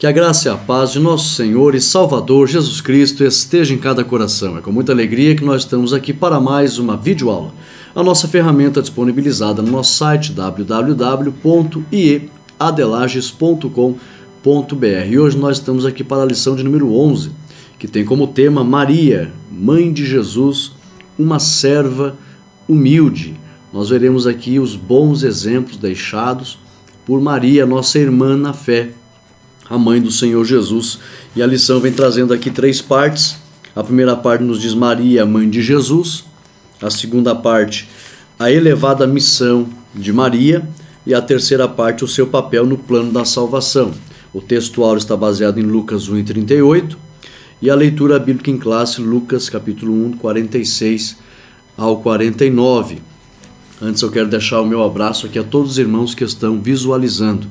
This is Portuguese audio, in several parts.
Que a graça e a paz de nosso Senhor e Salvador Jesus Cristo esteja em cada coração. É com muita alegria que nós estamos aqui para mais uma videoaula. A nossa ferramenta disponibilizada no nosso site www.ieadelages.com.br. E hoje nós estamos aqui para a lição de número 11, que tem como tema Maria, mãe de Jesus, uma serva humilde. Nós veremos aqui os bons exemplos deixados por Maria, nossa irmã na fé, a mãe do Senhor Jesus. E a lição vem trazendo aqui 3 partes. A primeira parte nos diz Maria, mãe de Jesus. A segunda parte, a elevada missão de Maria. E a terceira parte, o seu papel no plano da salvação. O textual está baseado em Lucas 1:38 e a leitura bíblica em classe, Lucas capítulo 1, 46 ao 49. Antes eu quero deixar o meu abraço aqui a todos os irmãos que estão visualizando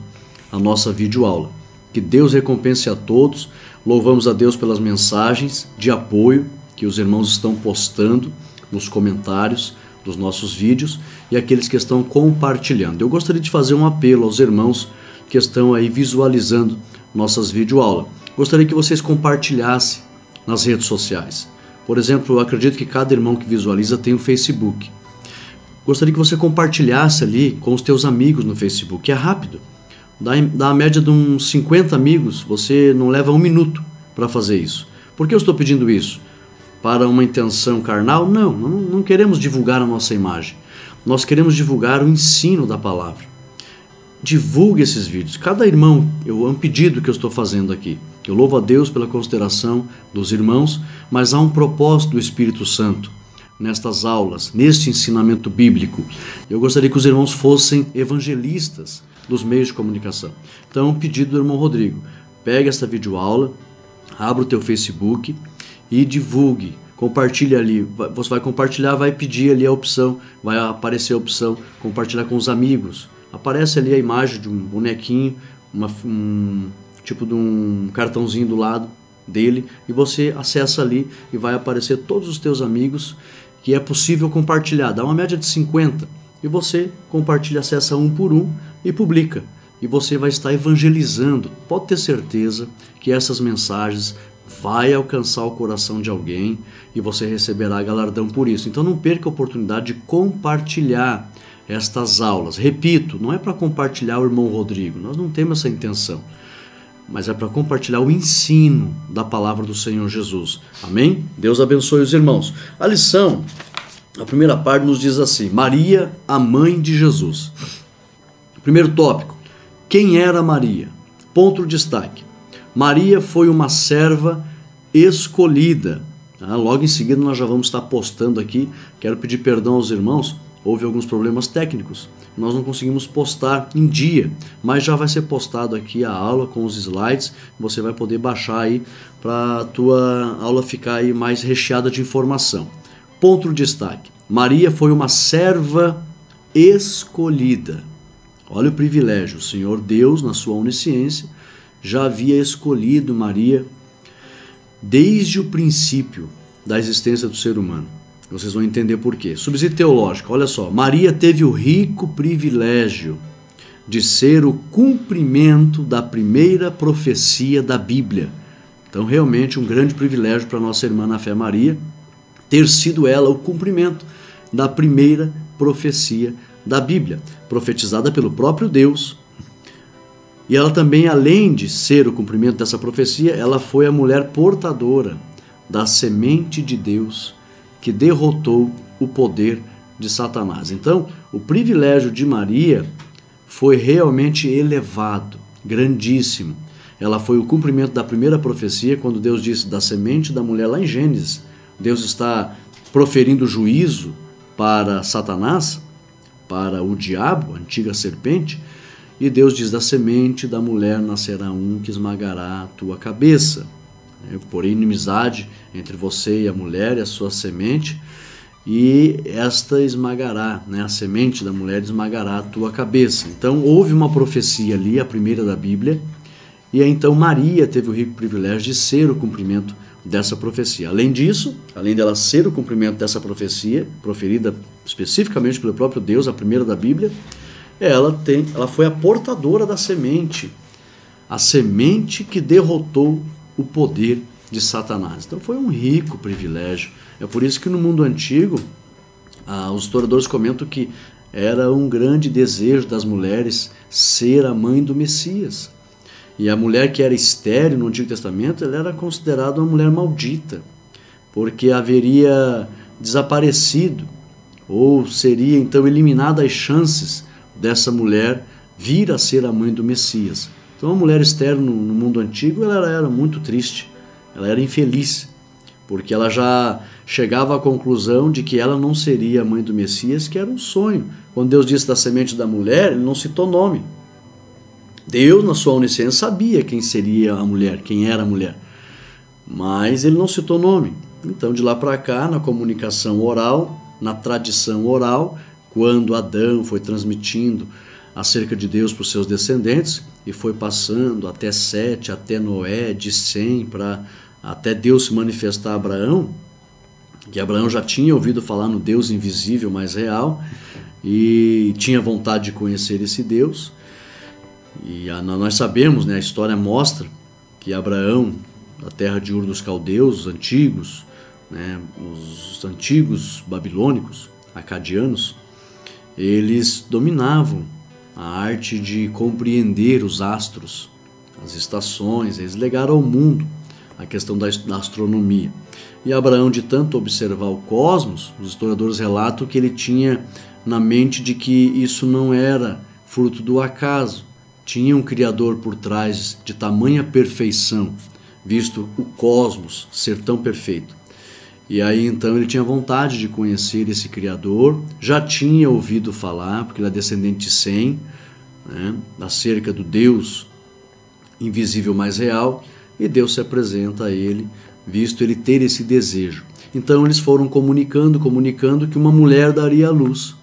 a nossa videoaula. Que Deus recompense a todos. Louvamos a Deus pelas mensagens de apoio que os irmãos estão postando nos comentários dos nossos vídeos e aqueles que estão compartilhando. Eu gostaria de fazer um apelo aos irmãos que estão aí visualizando nossas videoaulas. Gostaria que vocês compartilhassem nas redes sociais. Por exemplo, eu acredito que cada irmão que visualiza tem um Facebook. Gostaria que você compartilhasse ali com os teus amigos no Facebook. É rápido. Dá a média de uns 50 amigos, você não leva 1 minuto para fazer isso. Por que eu estou pedindo isso? Para uma intenção carnal? Não queremos divulgar a nossa imagem. Nós queremos divulgar o ensino da palavra. Divulgue esses vídeos. Cada irmão, é um pedido que eu estou fazendo aqui. Eu louvo a Deus pela consideração dos irmãos, mas há um propósito do Espírito Santo nestas aulas, neste ensinamento bíblico. Eu gostaria que os irmãos fossem evangelistas dos meios de comunicação. Então, um pedido do irmão Rodrigo: pegue esta videoaula, abra o teu Facebook e divulgue, compartilhe ali. Você vai compartilhar, vai pedir ali a opção, vai aparecer a opção compartilhar com os amigos. Aparece ali a imagem de um bonequinho, tipo de um cartãozinho do lado dele, e você acessa ali e vai aparecer todos os teus amigos que é possível compartilhar. Dá uma média de 50 e você compartilha, acessa um por um e publica. E você vai estar evangelizando. Pode ter certeza que essas mensagens vai alcançar o coração de alguém e você receberá galardão por isso. Então não perca a oportunidade de compartilhar estas aulas. Repito, não é para compartilhar o irmão Rodrigo, nós não temos essa intenção, mas é para compartilhar o ensino da palavra do Senhor Jesus. Amém? Deus abençoe os irmãos. A lição, a primeira parte nos diz assim: Maria, a mãe de Jesus. Primeiro tópico: quem era Maria? Ponto de destaque: Maria foi uma serva escolhida. Logo em seguida nós já vamos estar postando aqui. Quero pedir perdão aos irmãos, houve alguns problemas técnicos, nós não conseguimos postar em dia, mas já vai ser postado aqui a aula com os slides, você vai poder baixar aí para a tua aula ficar aí mais recheada de informação. Ponto de destaque: Maria foi uma serva escolhida. Olha o privilégio, o Senhor Deus, na sua onisciência, já havia escolhido Maria desde o princípio da existência do ser humano. Vocês vão entender por quê. Subsídio teológico, olha só. Maria teve o rico privilégio de ser o cumprimento da primeira profecia da Bíblia. Então, realmente, um grande privilégio para nossa irmã na fé Maria ter sido ela o cumprimento da primeira profecia da Bíblia, profetizada pelo próprio Deus. E ela também, além de ser o cumprimento dessa profecia, ela foi a mulher portadora da semente de Deus que derrotou o poder de Satanás. Então, o privilégio de Maria foi realmente elevado, grandíssimo. Ela foi o cumprimento da primeira profecia, quando Deus disse da semente da mulher, lá em Gênesis. Deus está proferindo juízo para Satanás, para o diabo, a antiga serpente, e Deus diz: da semente da mulher nascerá um que esmagará a tua cabeça. Eu porei inimizade entre você e a mulher e a sua semente, e esta esmagará, a semente da mulher esmagará a tua cabeça. Então houve uma profecia ali, a primeira da Bíblia, e então Maria teve o rico privilégio de ser o cumprimento dessa profecia. Além disso, além dela ser o cumprimento dessa profecia, proferida especificamente pelo próprio Deus, a primeira da Bíblia, ela foi a portadora da semente, a semente que derrotou o poder de Satanás. Então foi um rico privilégio. É por isso que no mundo antigo, os historiadores comentam que era um grande desejo das mulheres ser a mãe do Messias. E a mulher que era estéril no Antigo Testamento, ela era considerada uma mulher maldita, porque haveria desaparecido, ou seria então eliminada as chances dessa mulher vir a ser a mãe do Messias. Então a mulher estéril no mundo antigo, ela era muito triste, ela era infeliz, porque ela já chegava à conclusão de que ela não seria a mãe do Messias, que era um sonho. Quando Deus disse da semente da mulher, ele não citou nome. Deus, na sua onisciência, sabia quem seria a mulher, quem era a mulher, mas ele não citou nome. Então, de lá para cá, na comunicação oral, na tradição oral, quando Adão foi transmitindo acerca de Deus para os seus descendentes, e foi passando até Sete, até Noé, de Sem, para até Deus se manifestar a Abraão, que Abraão já tinha ouvido falar no Deus invisível, mas real, e tinha vontade de conhecer esse Deus. E nós sabemos, né, a história mostra que Abraão, da terra de Ur dos Caldeus, os antigos, né, os antigos babilônicos, acadianos, eles dominavam a arte de compreender os astros, as estações. Eles legaram ao mundo a questão da astronomia. E Abraão, de tanto observar o cosmos, os historiadores relatam que ele tinha na mente de que isso não era fruto do acaso, tinha um Criador por trás de tamanha perfeição, visto o cosmos ser tão perfeito. E aí então ele tinha vontade de conhecer esse Criador, já tinha ouvido falar, porque ele é descendente de Sem, né, acerca do Deus invisível mais real, e Deus se apresenta a ele, visto ele ter esse desejo. Então eles foram comunicando que uma mulher daria à luz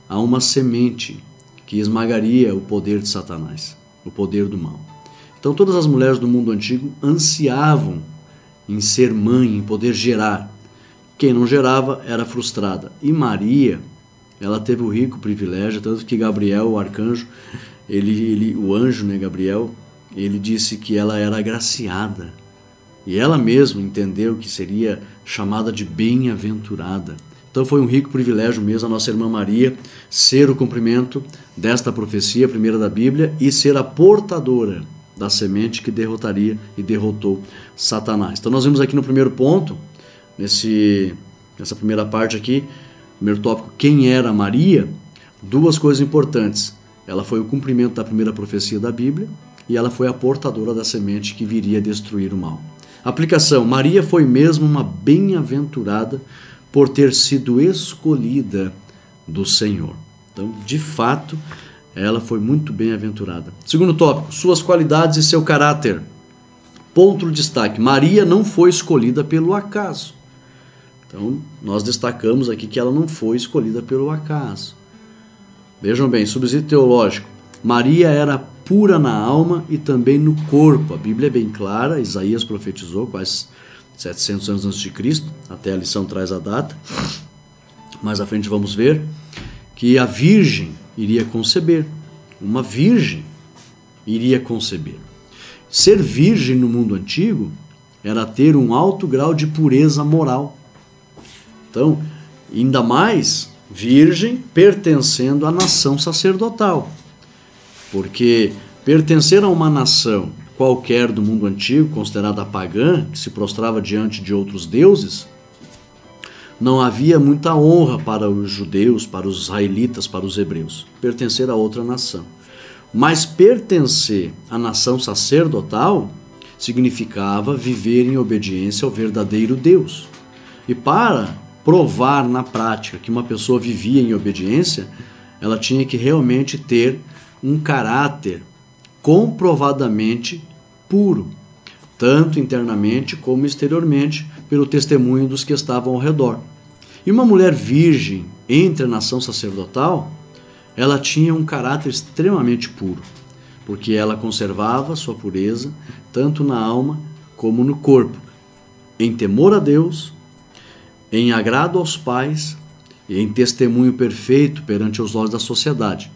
a uma semente que esmagaria o poder de Satanás, o poder do mal. Então todas as mulheres do mundo antigo ansiavam em ser mãe, em poder gerar. Quem não gerava era frustrada. E Maria, ela teve o rico privilégio, tanto que Gabriel, o arcanjo, o anjo, né, Gabriel, ele disse que ela era agraciada. E ela mesma entendeu que seria chamada de bem-aventurada. Então foi um rico privilégio mesmo a nossa irmã Maria ser o cumprimento desta profecia, a primeira da Bíblia, e ser a portadora da semente que derrotaria e derrotou Satanás. Então nós vimos aqui no primeiro ponto, nessa primeira parte aqui, primeiro tópico, quem era Maria, duas coisas importantes. Ela foi o cumprimento da primeira profecia da Bíblia e ela foi a portadora da semente que viria destruir o mal. Aplicação: Maria foi mesmo uma bem-aventurada por ter sido escolhida do Senhor. Então, de fato, ela foi muito bem-aventurada. Segundo tópico, suas qualidades e seu caráter. Ponto de destaque: Maria não foi escolhida pelo acaso. Então, nós destacamos aqui que ela não foi escolhida pelo acaso. Vejam bem, subsídio teológico. Maria era pura na alma e também no corpo. A Bíblia é bem clara, Isaías profetizou quase 700 anos antes de Cristo, até a lição traz a data. Mais à frente vamos ver que a virgem iria conceber. Uma virgem iria conceber. Ser virgem no mundo antigo era ter um alto grau de pureza moral. Então, ainda mais virgem pertencendo à nação sacerdotal. Porque pertencer a uma nação qualquer do mundo antigo, considerada pagã, que se prostrava diante de outros deuses, não havia muita honra para os judeus, para os israelitas, para os hebreus. Pertencer a outra nação. Mas pertencer à nação sacerdotal significava viver em obediência ao verdadeiro Deus. E para provar na prática que uma pessoa vivia em obediência, ela tinha que realmente ter um caráter comprovadamente puro, tanto internamente como exteriormente, pelo testemunho dos que estavam ao redor. E uma mulher virgem entre a nação sacerdotal, ela tinha um caráter extremamente puro, porque ela conservava sua pureza tanto na alma como no corpo, em temor a Deus, em agrado aos pais e em testemunho perfeito perante os olhos da sociedade.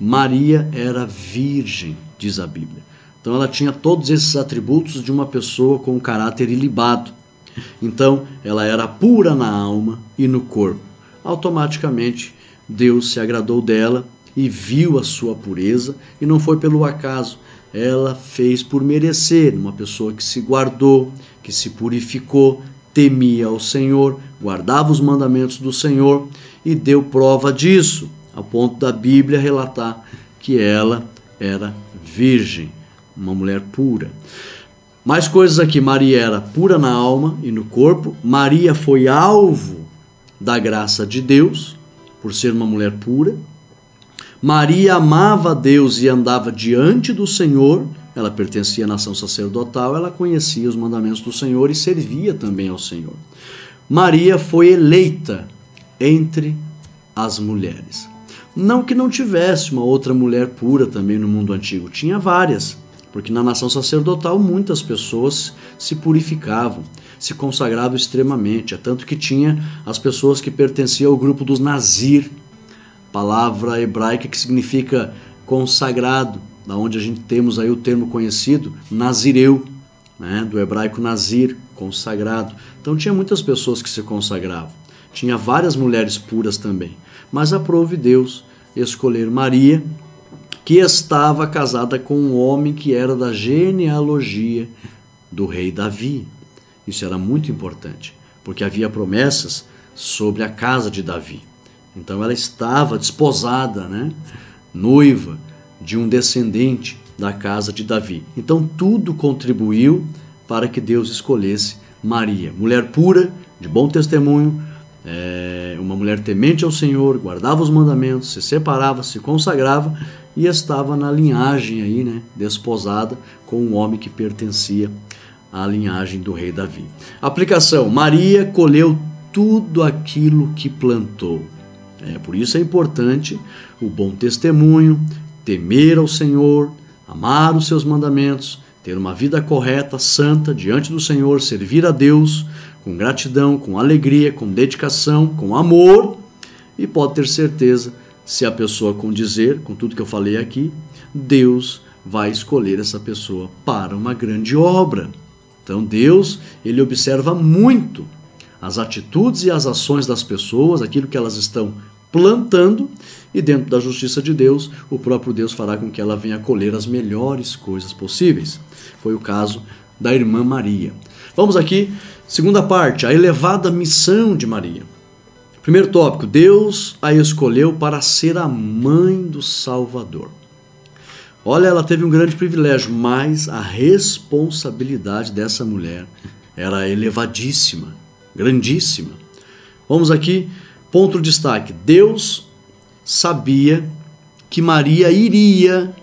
Maria era virgem, diz a Bíblia. Então ela tinha todos esses atributos de uma pessoa com um caráter ilibado. Então ela era pura na alma e no corpo. Automaticamente Deus se agradou dela e viu a sua pureza, e não foi pelo acaso. Ela fez por merecer, uma pessoa que se guardou, que se purificou, temia ao Senhor, guardava os mandamentos do Senhor e deu prova disso, a ponto da Bíblia relatar que ela era virgem, uma mulher pura. Mais coisas aqui: Maria era pura na alma e no corpo. Maria foi alvo da graça de Deus por ser uma mulher pura. Maria amava a Deus e andava diante do Senhor. Ela pertencia à nação sacerdotal, ela conhecia os mandamentos do Senhor e servia também ao Senhor. Maria foi eleita entre as mulheres. Não que não tivesse uma outra mulher pura também no mundo antigo, tinha várias, porque na nação sacerdotal muitas pessoas se purificavam, se consagravam extremamente, tanto que tinha as pessoas que pertenciam ao grupo dos Nazir, palavra hebraica que significa consagrado, da onde a gente temos aí o termo conhecido, nazireu, né? Do hebraico nazir, consagrado. Então tinha muitas pessoas que se consagravam. Tinha várias mulheres puras também. Mas aprove Deus escolher Maria, que estava casada com um homem que era da genealogia do rei Davi. Isso era muito importante, porque havia promessas sobre a casa de Davi. Então ela estava desposada, né? Noiva de um descendente da casa de Davi. Então tudo contribuiu para que Deus escolhesse Maria, mulher pura, de bom testemunho, uma mulher temente ao Senhor, guardava os mandamentos, se separava, se consagrava e estava na linhagem aí, né, desposada com um homem que pertencia à linhagem do rei Davi. Aplicação: Maria colheu tudo aquilo que plantou. Por isso é importante o bom testemunho, temer ao Senhor, amar os seus mandamentos, ter uma vida correta, santa, diante do Senhor, servir a Deus com gratidão, com alegria, com dedicação, com amor. E pode ter certeza, se a pessoa condizer com tudo que eu falei aqui, Deus vai escolher essa pessoa para uma grande obra. Então Deus, ele observa muito as atitudes e as ações das pessoas, aquilo que elas estão plantando, e dentro da justiça de Deus, o próprio Deus fará com que ela venha colher as melhores coisas possíveis. Foi o caso da irmã Maria. Vamos aqui, segunda parte, a elevada missão de Maria. Primeiro tópico: Deus a escolheu para ser a mãe do Salvador. Olha, ela teve um grande privilégio, mas a responsabilidade dessa mulher era elevadíssima, grandíssima. Vamos aqui, ponto de destaque: Deus sabia que Maria iria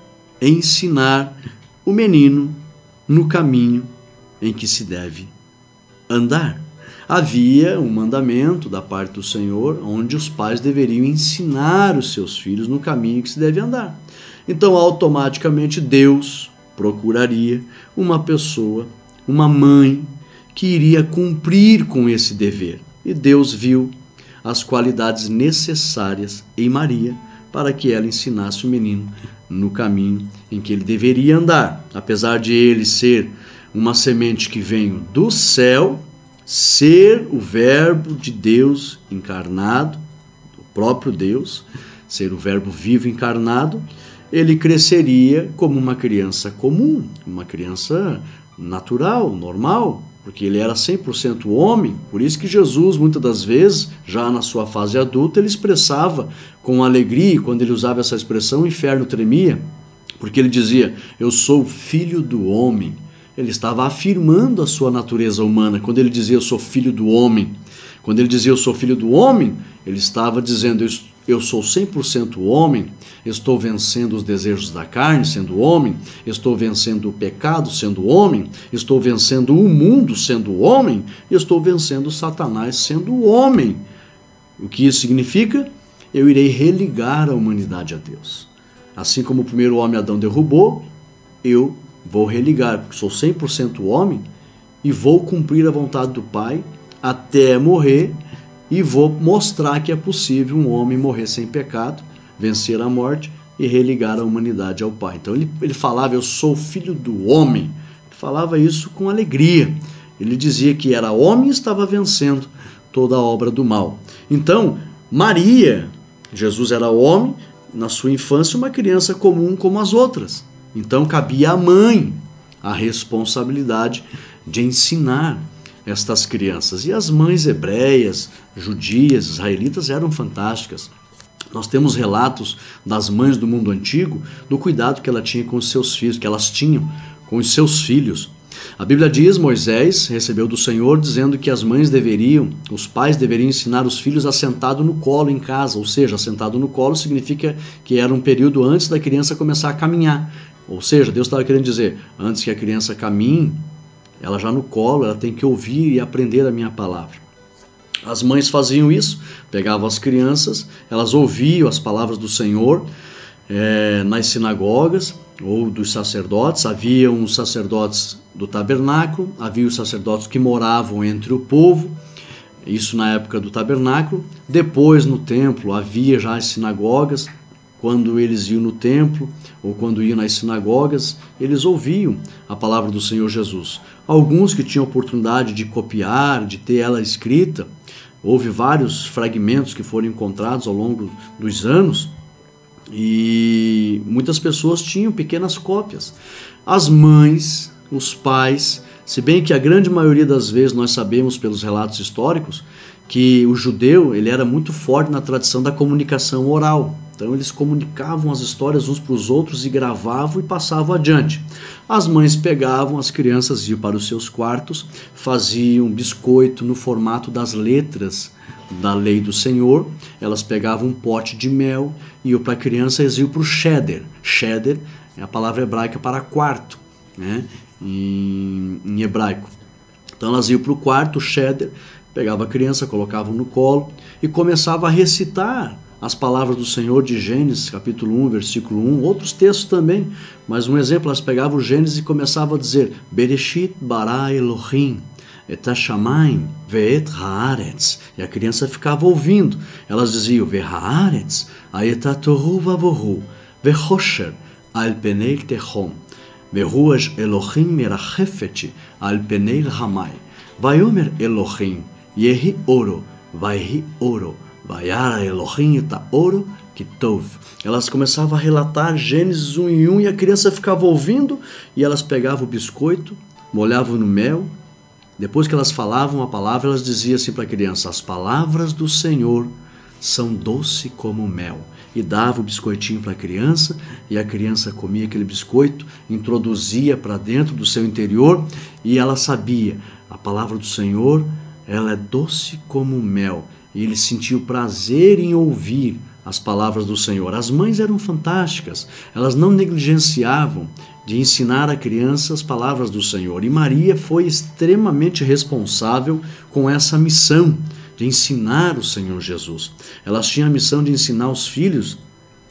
ensinar o menino no caminho em que se deve andar. Havia um mandamento da parte do Senhor onde os pais deveriam ensinar os seus filhos no caminho que se deve andar. Então, automaticamente, Deus procuraria uma pessoa, uma mãe, que iria cumprir com esse dever. E Deus viu as qualidades necessárias em Maria para que ela ensinasse o menino no caminho em que ele deveria andar. Apesar de ele ser uma semente que veio do céu, ser o verbo de Deus encarnado, o próprio Deus, ser o verbo vivo encarnado, ele cresceria como uma criança comum, uma criança natural, normal, porque ele era 100% homem. Por isso que Jesus, muitas das vezes, já na sua fase adulta, ele expressava com alegria, e quando ele usava essa expressão, o inferno tremia, porque ele dizia: eu sou filho do homem. Ele estava afirmando a sua natureza humana. Quando ele dizia: eu sou filho do homem, quando ele dizia: eu sou filho do homem, ele estava dizendo: eu sou 100% homem, estou vencendo os desejos da carne, sendo homem, estou vencendo o pecado, sendo homem, estou vencendo o mundo, sendo homem, e estou vencendo Satanás, sendo homem. O que isso significa? Eu irei religar a humanidade a Deus. Assim como o primeiro homem, Adão, derrubou, eu vou religar, porque sou 100% homem e vou cumprir a vontade do Pai até morrer, e vou mostrar que é possível um homem morrer sem pecado, vencer a morte, e religar a humanidade ao Pai. Então ele falava, eu sou filho do homem. Ele falava isso com alegria. Ele dizia que era homem e estava vencendo toda a obra do mal. Então, Maria, Jesus era homem, na sua infância uma criança comum como as outras. Então cabia à mãe a responsabilidade de ensinar estas crianças. E as mães hebreias, judias, israelitas eram fantásticas. Nós temos relatos das mães do mundo antigo, do cuidado que ela tinha com os seus filhos, que elas tinham com os seus filhos. A Bíblia diz, Moisés recebeu do Senhor dizendo que os pais deveriam ensinar os filhos assentado no colo em casa, ou seja, assentado no colo significa que era um período antes da criança começar a caminhar. Ou seja, Deus estava querendo dizer, antes que a criança caminhe, ela já no colo, ela tem que ouvir e aprender a minha palavra. As mães faziam isso, pegavam as crianças, elas ouviam as palavras do Senhor nas sinagogas ou dos sacerdotes. Havia os sacerdotes do tabernáculo, havia os sacerdotes que moravam entre o povo, isso na época do tabernáculo. Depois, no templo, havia já as sinagogas. Quando eles iam no templo ou quando iam nas sinagogas, eles ouviam a palavra do Senhor Jesus. Alguns que tinham oportunidade de copiar, de ter ela escrita, houve vários fragmentos que foram encontrados ao longo dos anos e muitas pessoas tinham pequenas cópias. As mães, os pais, se bem que a grande maioria das vezes nós sabemos pelos relatos históricos que o judeu ele era muito forte na tradição da comunicação oral. Então eles comunicavam as histórias uns para os outros e gravavam e passavam adiante. As mães pegavam, as crianças iam para os seus quartos, faziam biscoito no formato das letras da lei do Senhor. Elas pegavam um pote de mel e iam para a criança, eles iam para o cheder. Cheder é a palavra hebraica para quarto, né? em hebraico. Então elas iam para o quarto, o cheder, pegava a criança, colocavam no colo e começava a recitar as palavras do Senhor de Gênesis, capítulo 1, versículo 1, outros textos também, mas um exemplo, elas pegavam o Gênesis e começavam a dizer Bereshit bara Elohim et hashamayim ve'et haaretz, e a criança ficava ouvindo, elas diziam ve'haaretz ayeta tohu vavohu ve'chosher al penei tehom ve'ruach Elohim merachefet al penei hamai vayomer Elohim yehi oro vaihi oro Vayara Elohim itaoro kitov. Elas começavam a relatar Gênesis 1 em 1 e a criança ficava ouvindo e elas pegavam o biscoito, molhavam no mel. Depois que elas falavam a palavra, elas diziam assim para a criança, as palavras do Senhor são doce como mel. E dava o biscoitinho para a criança e a criança comia aquele biscoito, introduzia para dentro do seu interior e ela sabia, a palavra do Senhor, ela é doce como mel. E ele sentiu prazer em ouvir as palavras do Senhor. As mães eram fantásticas, elas não negligenciavam de ensinar a criança as palavras do Senhor. E Maria foi extremamente responsável com essa missão de ensinar o Senhor Jesus. Elas tinham a missão de ensinar os filhos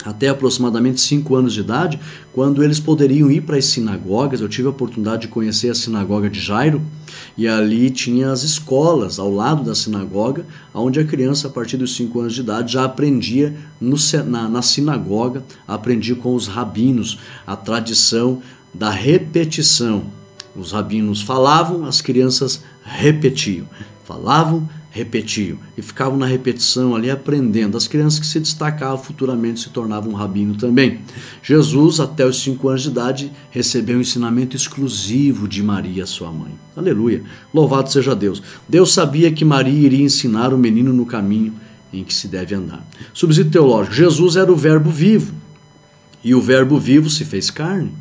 até aproximadamente 5 anos de idade, quando eles poderiam ir para as sinagogas. Eu tive a oportunidade de conhecer a sinagoga de Jairo, e ali tinha as escolas ao lado da sinagoga, onde a criança, a partir dos 5 anos de idade, já aprendia na sinagoga, aprendia com os rabinos a tradição da repetição. Os rabinos falavam, as crianças repetiam. Falavam, repetiam. E ficavam na repetição ali aprendendo. As crianças que se destacavam futuramente se tornavam um rabino também. Jesus, até os 5 anos de idade, recebeu um ensinamento exclusivo de Maria, sua mãe. Aleluia! Louvado seja Deus! Deus sabia que Maria iria ensinar o menino no caminho em que se deve andar. Subsídio teológico. Jesus era o verbo vivo. E o verbo vivo se fez carne.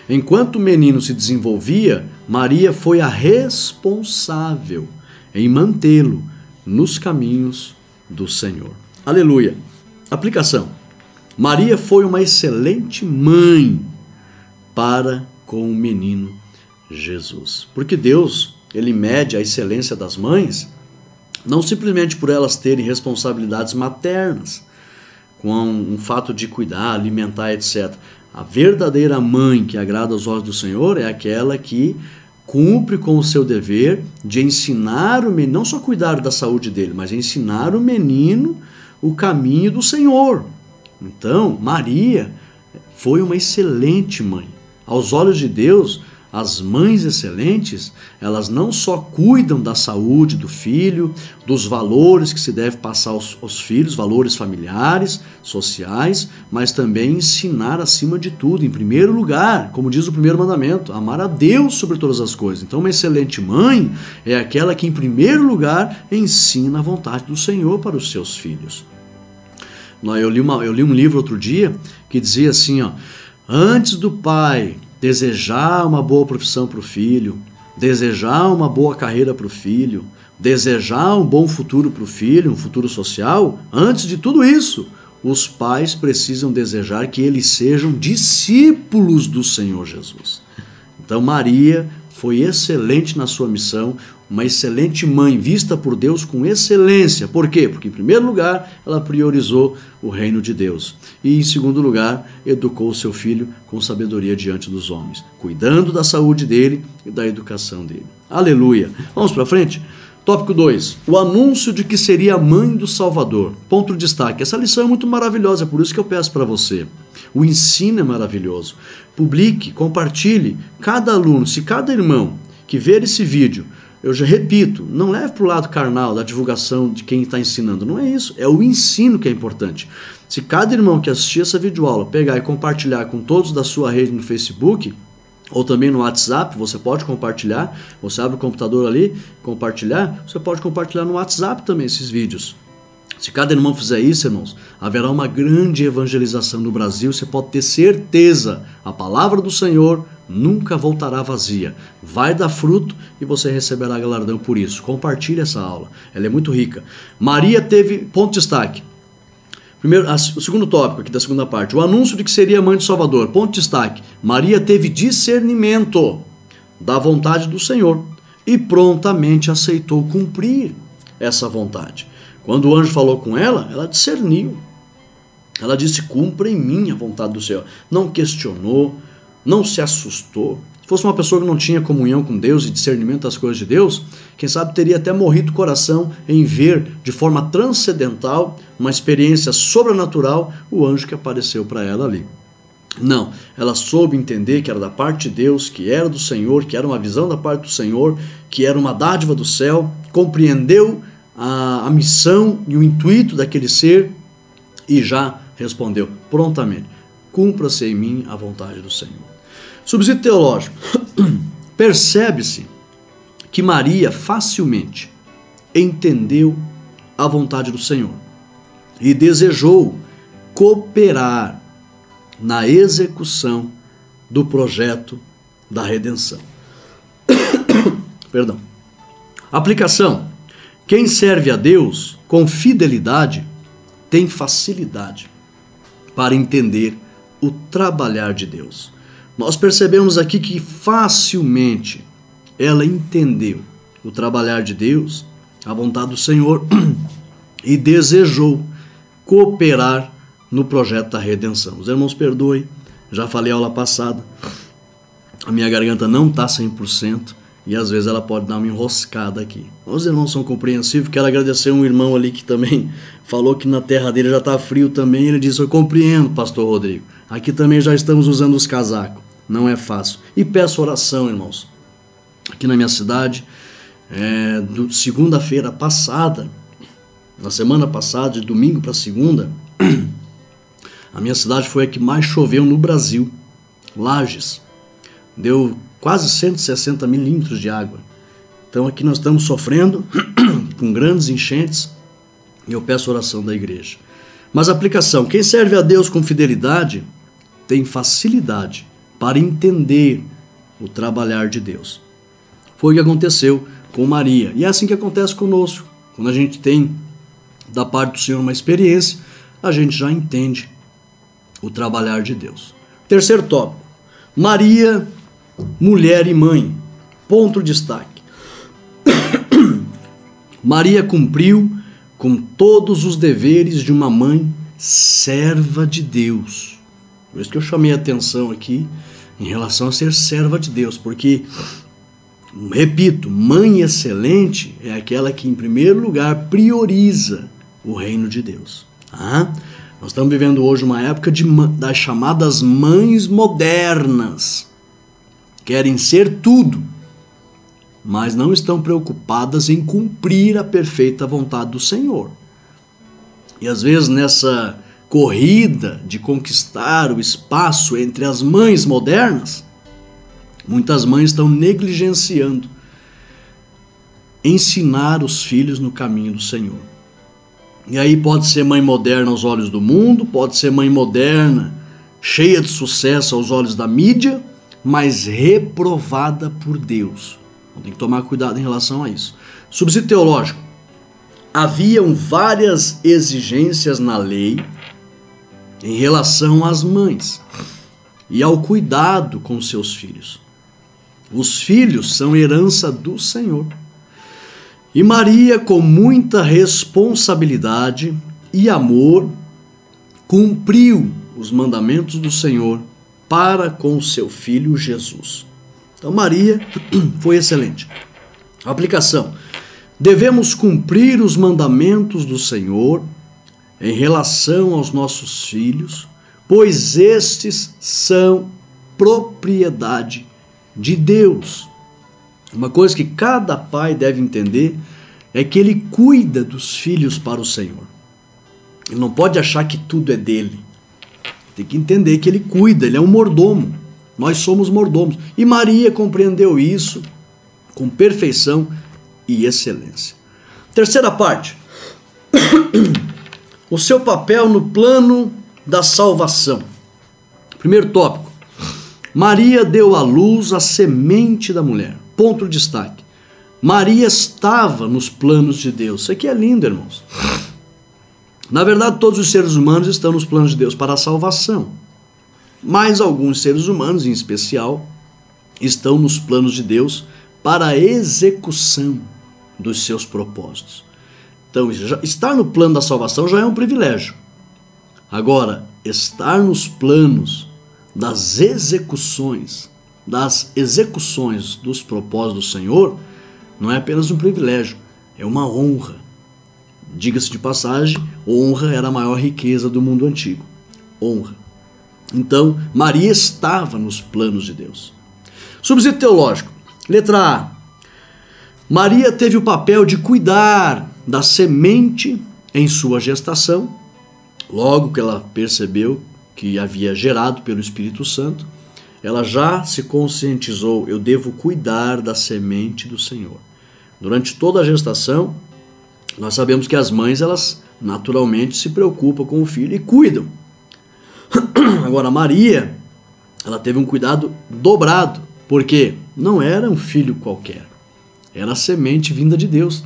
Enquanto o menino se desenvolvia, Maria foi a responsável em mantê-lo nos caminhos do Senhor. Aleluia! Aplicação. Maria foi uma excelente mãe para com o menino Jesus. Porque Deus, ele mede a excelência das mães não simplesmente por elas terem responsabilidades maternas, com um fato de cuidar, alimentar, etc. A verdadeira mãe que agrada aos olhos do Senhor é aquela que cumpre com o seu dever de ensinar o menino, não só cuidar da saúde dele, mas ensinar o menino o caminho do Senhor. Então, Maria foi uma excelente mãe. Aos olhos de Deus, as mães excelentes, elas não só cuidam da saúde do filho, dos valores que se deve passar aos filhos, valores familiares, sociais, mas também ensinar acima de tudo, em primeiro lugar, como diz o primeiro mandamento, amar a Deus sobre todas as coisas. Então uma excelente mãe é aquela que em primeiro lugar ensina a vontade do Senhor para os seus filhos. Eu li um livro outro dia que dizia assim, antes do pai desejar uma boa profissão para o filho, desejar uma boa carreira para o filho, desejar um bom futuro para o filho, um futuro social, antes de tudo isso, os pais precisam desejar que eles sejam discípulos do Senhor Jesus. Então Maria foi excelente na sua missão, uma excelente mãe, vista por Deus com excelência. Por quê? Porque em primeiro lugar ela priorizou o reino de Deus e em segundo lugar educou o seu filho com sabedoria diante dos homens, cuidando da saúde dele e da educação dele. Aleluia! Vamos para frente? Tópico 2. O anúncio de que seria a mãe do Salvador. Ponto de destaque. Essa lição é muito maravilhosa, por isso que eu peço para você. O ensino é maravilhoso. Publique, compartilhe. Cada aluno, se cada irmão que ver esse vídeo, eu já repito, não leve para o lado carnal da divulgação de quem está ensinando. Não é isso, é o ensino que é importante. Se cada irmão que assistir essa videoaula pegar e compartilhar com todos da sua rede no Facebook, ou também no WhatsApp, você pode compartilhar, você abre o computador ali, compartilhar, você pode compartilhar no WhatsApp também esses vídeos. Se cada irmão fizer isso, irmãos, haverá uma grande evangelização no Brasil, você pode ter certeza, a palavra do Senhor nunca voltará vazia, vai dar fruto e você receberá galardão por isso. Compartilhe essa aula, ela é muito rica. Maria teve, ponto de destaque, o segundo tópico aqui da segunda parte, o anúncio de que seria a mãe do Salvador, ponto de destaque, Maria teve discernimento da vontade do Senhor e prontamente aceitou cumprir essa vontade. Quando o anjo falou com ela, ela discerniu, ela disse, cumpra em mim a vontade do Senhor, não questionou, não se assustou. Se fosse uma pessoa que não tinha comunhão com Deus e discernimento das coisas de Deus, quem sabe teria até morrido o coração em ver de forma transcendental, uma experiência sobrenatural, o anjo que apareceu para ela ali. Não, ela soube entender que era da parte de Deus, que era do Senhor, que era uma visão da parte do Senhor, que era uma dádiva do céu, compreendeu a missão e o intuito daquele ser e já respondeu prontamente, cumpra-se em mim a vontade do Senhor. Subsídio teológico. Percebe-se que Maria facilmente entendeu a vontade do Senhor e desejou cooperar na execução do projeto da redenção. Perdão. Aplicação. Quem serve a Deus com fidelidade tem facilidade para entender o trabalhar de Deus. Nós percebemos aqui que facilmente ela entendeu o trabalhar de Deus, a vontade do Senhor, e desejou cooperar no projeto da redenção. Os irmãos perdoem, já falei aula passada, a minha garganta não está 100% e às vezes ela pode dar uma enroscada aqui. Os irmãos são compreensivos, quero agradecer um irmão ali que também falou que na terra dele já está frio também, ele disse, eu compreendo, pastor Rodrigo, aqui também já estamos usando os casacos. Não é fácil. E peço oração, irmãos. Aqui na minha cidade, segunda-feira passada, na semana passada, de domingo para segunda, a minha cidade foi a que mais choveu no Brasil. Lages. Deu quase 160 milímetros de água. Então aqui nós estamos sofrendo com grandes enchentes e eu peço oração da igreja. Mas a aplicação, quem serve a Deus com fidelidade tem facilidade para entender o trabalhar de Deus. Foi o que aconteceu com Maria. E é assim que acontece conosco. Quando a gente tem da parte do Senhor uma experiência, a gente já entende o trabalhar de Deus. Terceiro tópico. Maria, mulher e mãe. Ponto de destaque. Maria cumpriu com todos os deveres de uma mãe serva de Deus. Por isso que eu chamei a atenção aqui em relação a ser serva de Deus, porque, repito, mãe excelente é aquela que em primeiro lugar prioriza o reino de Deus. Nós estamos vivendo hoje uma época das chamadas mães modernas. Querem ser tudo, mas não estão preocupadas em cumprir a perfeita vontade do Senhor. E às vezes nessa corrida de conquistar o espaço entre as mães modernas, muitas mães estão negligenciando ensinar os filhos no caminho do Senhor. E aí pode ser mãe moderna aos olhos do mundo, pode ser mãe moderna cheia de sucesso aos olhos da mídia, mas reprovada por Deus. Então, tem que tomar cuidado em relação a isso. Subsídio teológico. Haviam várias exigências na lei em relação às mães e ao cuidado com seus filhos. Os filhos são herança do Senhor. E Maria, com muita responsabilidade e amor, cumpriu os mandamentos do Senhor para com o seu filho Jesus. Então Maria foi excelente. Aplicação. Devemos cumprir os mandamentos do Senhor em relação aos nossos filhos, pois estes são propriedade de Deus. Uma coisa que cada pai deve entender é que ele cuida dos filhos para o Senhor. Ele não pode achar que tudo é dele. Tem que entender que ele cuida, ele é um mordomo. Nós somos mordomos. E Maria compreendeu isso com perfeição e excelência. Terceira parte. O seu papel no plano da salvação. Primeiro tópico. Maria deu à luz a semente da mulher. Ponto de destaque. Maria estava nos planos de Deus. Isso aqui é lindo, irmãos. Na verdade, todos os seres humanos estão nos planos de Deus para a salvação. Mas alguns seres humanos, em especial, estão nos planos de Deus para a execução dos seus propósitos. Então, estar no plano da salvação já é um privilégio. Agora, estar nos planos das execuções dos propósitos do Senhor não é apenas um privilégio, é uma honra. Diga-se de passagem, honra era a maior riqueza do mundo antigo. Honra. Então, Maria estava nos planos de Deus. Subsídio teológico. Letra A. Maria teve o papel de cuidar da semente em sua gestação, logo que ela percebeu que havia gerado pelo Espírito Santo, ela já se conscientizou, eu devo cuidar da semente do Senhor. Durante toda a gestação, nós sabemos que as mães, elas naturalmente se preocupam com o filho e cuidam. Agora, Maria, ela teve um cuidado dobrado, porque não era um filho qualquer, era a semente vinda de Deus.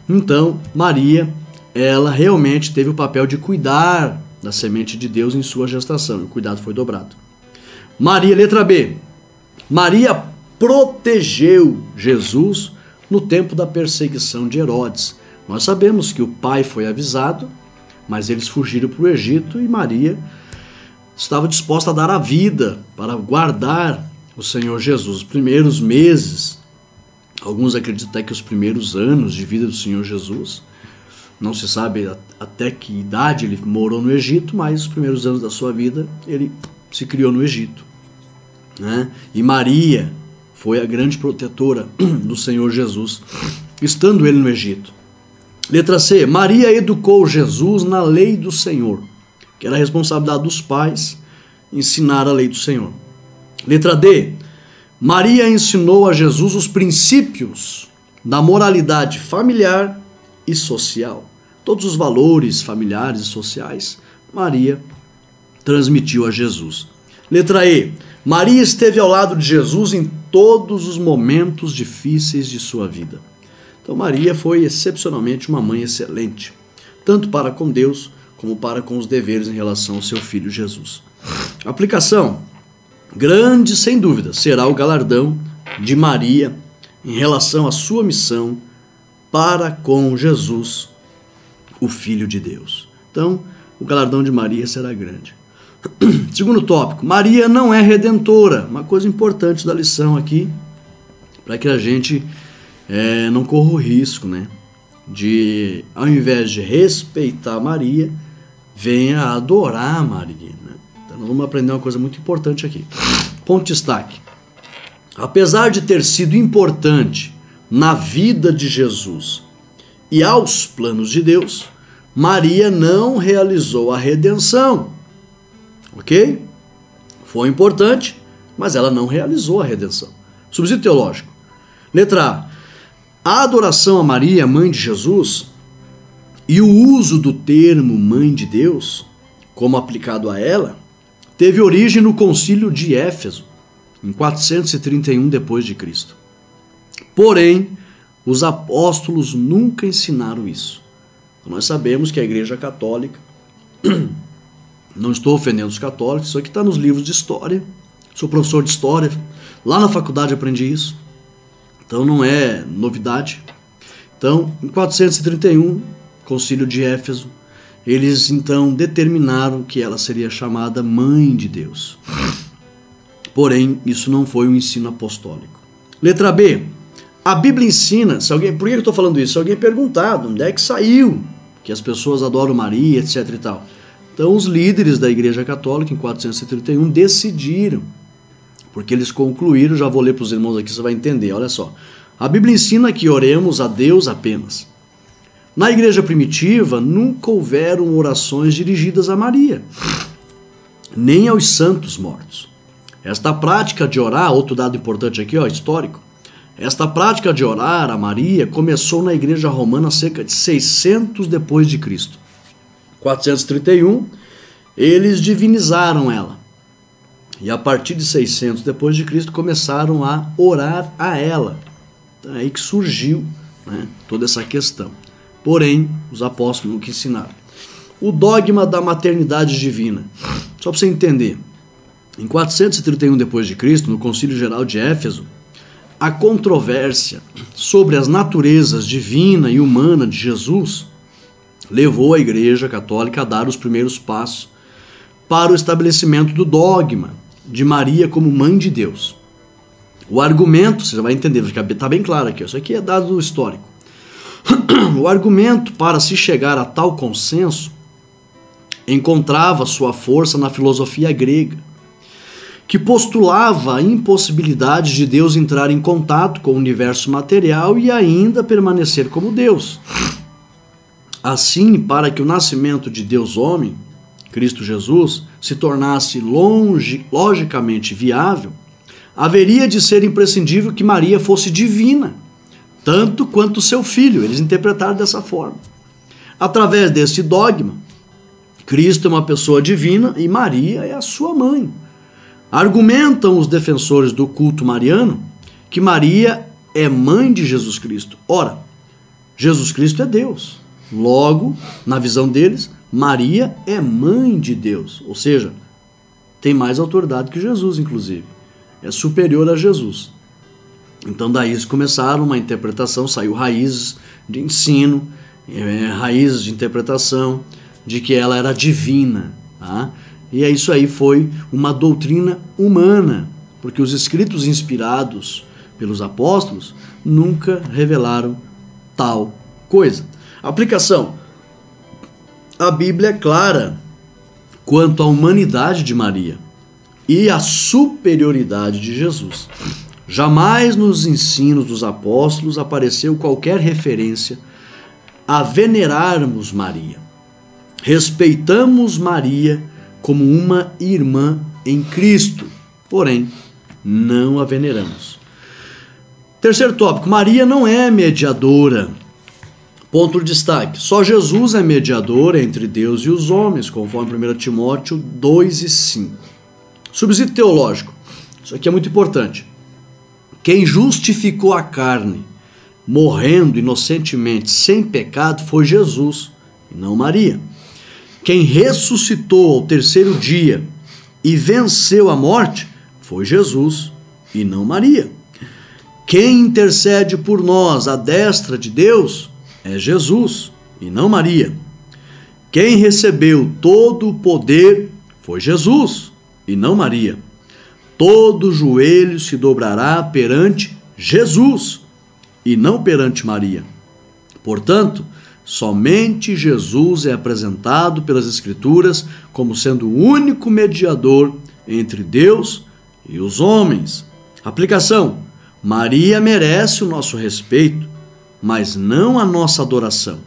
Então, Maria, ela realmente teve o papel de cuidar da semente de Deus em sua gestação, e o cuidado foi dobrado. Maria, letra B. Maria protegeu Jesus no tempo da perseguição de Herodes. Nós sabemos que o pai foi avisado, mas eles fugiram para o Egito e Maria estava disposta a dar a vida para guardar o Senhor Jesus. Os primeiros meses, alguns acreditam até que os primeiros anos de vida do Senhor Jesus, não se sabe até que idade ele morou no Egito, mas os primeiros anos da sua vida ele se criou no Egito, né? E Maria foi a grande protetora do Senhor Jesus, estando ele no Egito. Letra C. Maria educou Jesus na lei do Senhor, que era a responsabilidade dos pais ensinar a lei do Senhor. Letra D. Maria ensinou a Jesus os princípios da moralidade familiar e social. Todos os valores familiares e sociais, Maria transmitiu a Jesus. Letra E. Maria esteve ao lado de Jesus em todos os momentos difíceis de sua vida. Então Maria foi excepcionalmente uma mãe excelente, tanto para com Deus como para com os deveres em relação ao seu filho Jesus. Aplicação. Grande, sem dúvida, será o galardão de Maria em relação à sua missão para com Jesus, o Filho de Deus. Então, o galardão de Maria será grande. Segundo tópico, Maria não é redentora. Uma coisa importante da lição aqui, para que a gente não corra o risco, né, de, ao invés de respeitar Maria, venha adorar Maria, né? Então nós vamos aprender uma coisa muito importante aqui. Ponto de destaque. Apesar de ter sido importante na vida de Jesus e aos planos de Deus, Maria não realizou a redenção. Ok? Foi importante, mas ela não realizou a redenção. Subsídio teológico. Letra A. A adoração a Maria, mãe de Jesus, e o uso do termo mãe de Deus, como aplicado a ela, teve origem no concílio de Éfeso, em 431 d.C. Porém, os apóstolos nunca ensinaram isso. Nós sabemos que a Igreja Católica, não estou ofendendo os católicos, isso aqui está nos livros de história, sou professor de história, lá na faculdade aprendi isso, então não é novidade. Então, em 431, concílio de Éfeso, eles então determinaram que ela seria chamada Mãe de Deus. Porém, isso não foi um ensino apostólico. Letra B. A Bíblia ensina, por que eu estou falando isso? Se alguém perguntar de onde é que saiu que as pessoas adoram Maria, etc e tal. Então, os líderes da Igreja Católica, em 431, decidiram, porque eles concluíram, já vou ler para os irmãos aqui, você vai entender, olha só. A Bíblia ensina que oremos a Deus apenas. Na igreja primitiva, nunca houveram orações dirigidas a Maria, nem aos santos mortos. Esta prática de orar, outro dado importante aqui, histórico, esta prática de orar a Maria começou na igreja romana cerca de 600 depois de Cristo. 431, eles divinizaram ela. E a partir de 600 depois de Cristo começaram a orar a ela. Então é aí que surgiu, né, toda essa questão. Porém, os apóstolos nunca ensinaram. O dogma da maternidade divina. Só para você entender. Em 431 d.C., no Concílio Geral de Éfeso, a controvérsia sobre as naturezas divina e humana de Jesus levou a Igreja Católica a dar os primeiros passos para o estabelecimento do dogma de Maria como Mãe de Deus. O argumento, você já vai entender, está bem claro aqui, isso aqui é dado histórico. O argumento para se chegar a tal consenso encontrava sua força na filosofia grega, que postulava a impossibilidade de Deus entrar em contato com o universo material e ainda permanecer como Deus. Assim, para que o nascimento de Deus homem, Cristo Jesus, se tornasse logicamente viável, haveria de ser imprescindível que Maria fosse divina, tanto quanto seu filho. Eles interpretaram dessa forma. Através desse dogma, Cristo é uma pessoa divina e Maria é a sua mãe. Argumentam os defensores do culto mariano que Maria é mãe de Jesus Cristo. Ora, Jesus Cristo é Deus. Logo, na visão deles, Maria é mãe de Deus. Ou seja, tem mais autoridade que Jesus, inclusive. É superior a Jesus. Então daí eles começaram uma interpretação, saiu raízes de ensino, raízes de interpretação de que ela era divina, tá? E isso aí foi uma doutrina humana, porque os escritos inspirados pelos apóstolos nunca revelaram tal coisa. Aplicação. A Bíblia é clara quanto à humanidade de Maria e à superioridade de Jesus. Jamais nos ensinos dos apóstolos apareceu qualquer referência a venerarmos Maria. Respeitamos Maria como uma irmã em Cristo, porém, não a veneramos. Terceiro tópico, Maria não é mediadora. Ponto de destaque, só Jesus é mediador entre Deus e os homens, conforme 1 Timóteo 2:5. Subsídio teológico, isso aqui é muito importante. Quem justificou a carne, morrendo inocentemente, sem pecado, foi Jesus, e não Maria. Quem ressuscitou ao terceiro dia e venceu a morte foi Jesus e não Maria. Quem intercede por nós à destra de Deus é Jesus e não Maria. Quem recebeu todo o poder foi Jesus e não Maria. Todo joelho se dobrará perante Jesus e não perante Maria. Portanto, Somente Jesus é apresentado pelas Escrituras como sendo o único mediador entre Deus e os homens. Aplicação: Maria merece o nosso respeito, mas não a nossa adoração,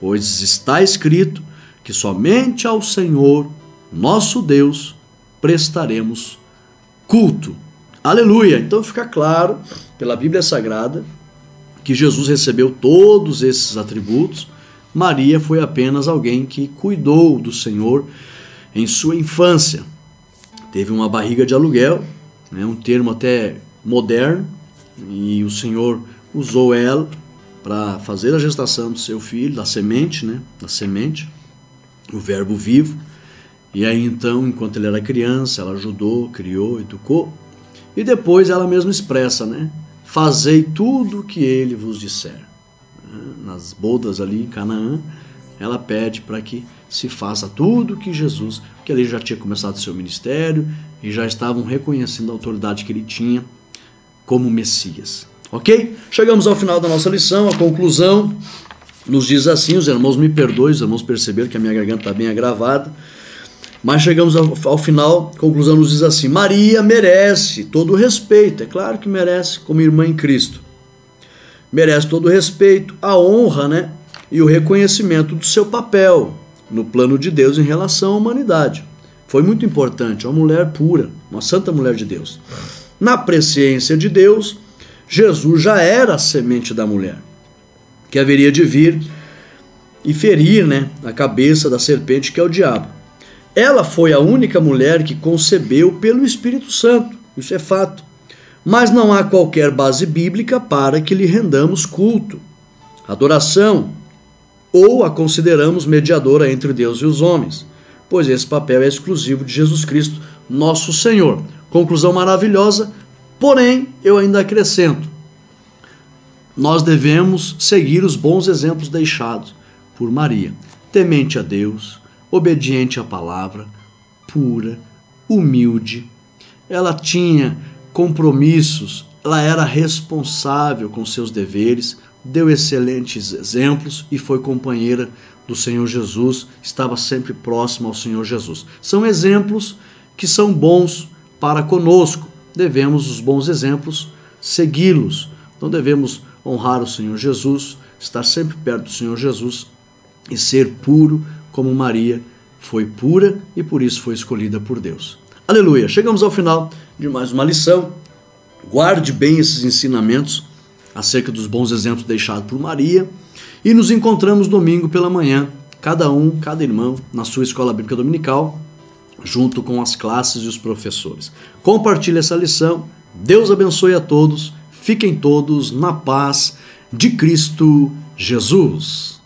pois está escrito que somente ao Senhor, nosso Deus, prestaremos culto. Aleluia! Então fica claro pela Bíblia Sagrada que Jesus recebeu todos esses atributos. Maria foi apenas alguém que cuidou do Senhor em sua infância. Teve uma barriga de aluguel, né, um termo até moderno, e o Senhor usou ela para fazer a gestação do seu filho, da semente, né, da semente, o verbo vivo. E aí então, enquanto ele era criança, ela ajudou, criou, educou. E depois ela mesma expressa, né, fazei tudo o que ele vos disser. Nas bodas ali em Canaã, ela pede para que se faça tudo que Jesus, que ele já tinha começado o seu ministério e já estavam reconhecendo a autoridade que ele tinha como Messias. Ok? Chegamos ao final da nossa lição, a conclusão nos diz assim, os irmãos me perdoem, os irmãos perceberam que a minha garganta está bem agravada, mas chegamos ao final, a conclusão nos diz assim: Maria merece todo o respeito, é claro que merece como irmã em Cristo. Merece todo o respeito, a honra, né, e o reconhecimento do seu papel no plano de Deus em relação à humanidade. Foi muito importante, uma mulher pura, uma santa mulher de Deus. Na presciência de Deus, Jesus já era a semente da mulher, que haveria de vir e ferir, né, a cabeça da serpente, que é o diabo. Ela foi a única mulher que concebeu pelo Espírito Santo, isso é fato. Mas não há qualquer base bíblica para que lhe rendamos culto, adoração, ou a consideramos mediadora entre Deus e os homens, pois esse papel é exclusivo de Jesus Cristo, nosso Senhor. Conclusão maravilhosa, porém, eu ainda acrescento, nós devemos seguir os bons exemplos deixados por Maria, temente a Deus, obediente à palavra, pura, humilde. Ela tinha compromissos, ela era responsável com seus deveres, deu excelentes exemplos e foi companheira do Senhor Jesus, estava sempre próxima ao Senhor Jesus. São exemplos que são bons para conosco, devemos os bons exemplos segui-los. Então devemos honrar o Senhor Jesus, estar sempre perto do Senhor Jesus e ser puro como Maria foi pura e por isso foi escolhida por Deus. Aleluia! Chegamos ao final de mais uma lição. Guarde bem esses ensinamentos acerca dos bons exemplos deixados por Maria e nos encontramos domingo pela manhã, cada irmão, na sua escola bíblica dominical, junto com as classes e os professores. Compartilhe essa lição. Deus abençoe a todos. Fiquem todos na paz de Cristo Jesus.